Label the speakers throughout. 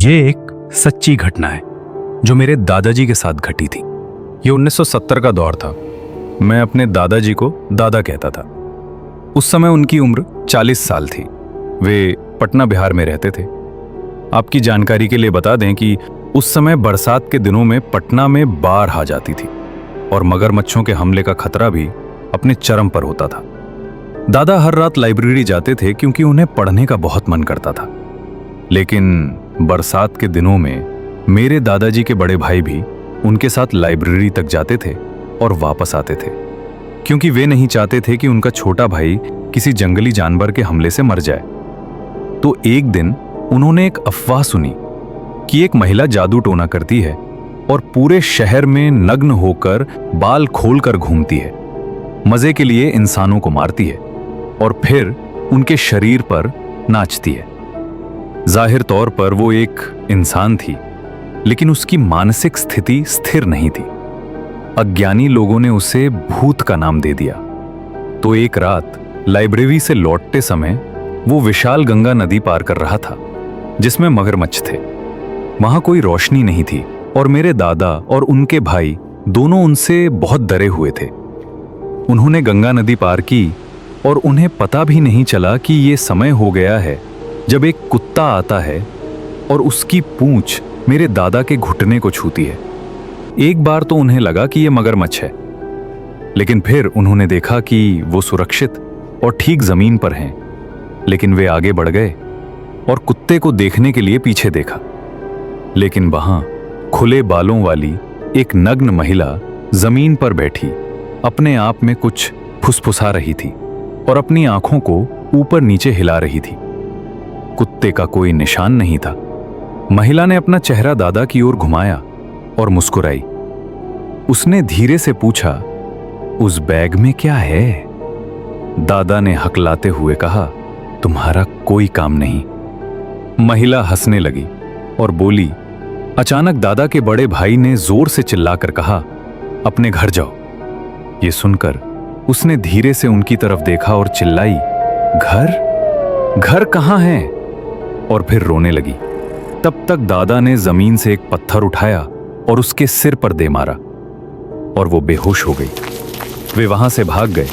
Speaker 1: ये एक सच्ची घटना है जो मेरे दादाजी के साथ घटी थी। ये 1970 का दौर था। मैं अपने दादाजी को दादा कहता था। उस समय उनकी उम्र 40 साल थी। वे पटना बिहार में रहते थे। आपकी जानकारी के लिए बता दें कि उस समय बरसात के दिनों में पटना में बाढ़ आ जाती थी और मगरमच्छों के हमले का खतरा भी अपने चरम पर होता था। दादा हर रात लाइब्रेरी जाते थे क्योंकि उन्हें पढ़ने का बहुत मन करता था। लेकिन बरसात के दिनों में मेरे दादाजी के बड़े भाई भी उनके साथ लाइब्रेरी तक जाते थे और वापस आते थे, क्योंकि वे नहीं चाहते थे कि उनका छोटा भाई किसी जंगली जानवर के हमले से मर जाए। तो एक दिन उन्होंने एक अफवाह सुनी कि एक महिला जादू टोना करती है और पूरे शहर में नग्न होकर बाल खोलकर घूमती है, मजे के लिए इंसानों को मारती है और फिर उनके शरीर पर नाचती है। जाहिर तौर पर वो एक इंसान थी, लेकिन उसकी मानसिक स्थिति स्थिर नहीं थी। अज्ञानी लोगों ने उसे भूत का नाम दे दिया। तो एक रात लाइब्रेरी से लौटते समय वो विशाल गंगा नदी पार कर रहा था जिसमें मगरमच्छ थे। वहां कोई रोशनी नहीं थी और मेरे दादा और उनके भाई दोनों उनसे बहुत डरे हुए थे। उन्होंने गंगा नदी पार की और उन्हें पता भी नहीं चला कि ये समय हो गया है जब एक कुत्ता आता है और उसकी पूंछ मेरे दादा के घुटने को छूती है। एक बार तो उन्हें लगा कि यह मगरमच्छ है, लेकिन फिर उन्होंने देखा कि वो सुरक्षित और ठीक जमीन पर हैं। लेकिन वे आगे बढ़ गए और कुत्ते को देखने के लिए पीछे देखा, लेकिन वहां खुले बालों वाली एक नग्न महिला जमीन पर बैठी अपने आप में कुछ फुसफुसा रही थी और अपनी आंखों को ऊपर नीचे हिला रही थी। कुत्ते का कोई निशान नहीं था। महिला ने अपना चेहरा दादा की ओर घुमाया और मुस्कुराई। उसने धीरे से पूछा, उस बैग में क्या है? दादा ने हकलाते हुए कहा, तुम्हारा कोई काम नहीं। महिला हंसने लगी और बोली। अचानक दादा के बड़े भाई ने जोर से चिल्लाकर कहा, अपने घर जाओ। ये सुनकर उसने धीरे से उनकी तरफ देखा और चिल्लाई, घर? घर कहाँ है? और फिर रोने लगी। तब तक दादा ने जमीन से एक पत्थर उठाया और उसके सिर पर दे मारा और वो बेहोश हो गई। वे वहां से भाग गए,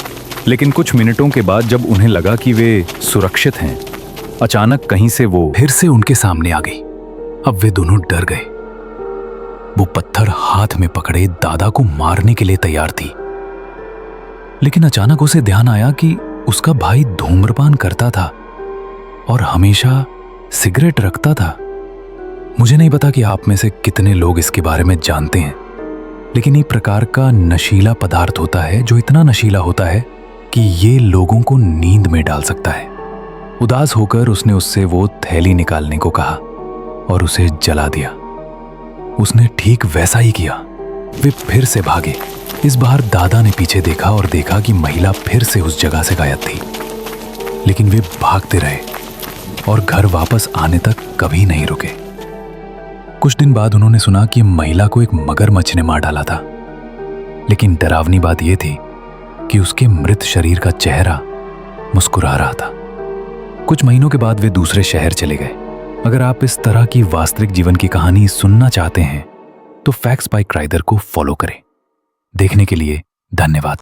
Speaker 1: लेकिन कुछ मिनटों के बाद जब उन्हें लगा कि वे सुरक्षित हैं, अचानक कहीं से वो फिर से उनके सामने आ गई। अब वे दोनों डर गए। वो पत्थर हाथ में पकड़े दादा को मारने के लिए तैयार थी, लेकिन अचानक उसे ध्यान आया कि उसका भाई धूम्रपान करता था और हमेशा सिगरेट रखता था। मुझे नहीं पता कि आप में से कितने लोग इसके बारे में जानते हैं, लेकिन एक प्रकार का नशीला पदार्थ होता है जो इतना नशीला होता है कि ये लोगों को नींद में डाल सकता है। उदास होकर उसने उससे वो थैली निकालने को कहा और उसे जला दिया। उसने ठीक वैसा ही किया। वे फिर से भागे। इस बार दादा ने पीछे देखा और देखा कि महिला फिर से उस जगह से गायब थी, लेकिन वे भागते रहे और घर वापस आने तक कभी नहीं रुके। कुछ दिन बाद उन्होंने सुना कि महिला को एक मगरमच्छ ने मार डाला था, लेकिन डरावनी बात यह थी कि उसके मृत शरीर का चेहरा मुस्कुरा रहा था। कुछ महीनों के बाद वे दूसरे शहर चले गए। अगर आप इस तरह की वास्तविक जीवन की कहानी सुनना चाहते हैं तो फैक्ट्स बाय क्राइदर को फॉलो करें। देखने के लिए धन्यवाद।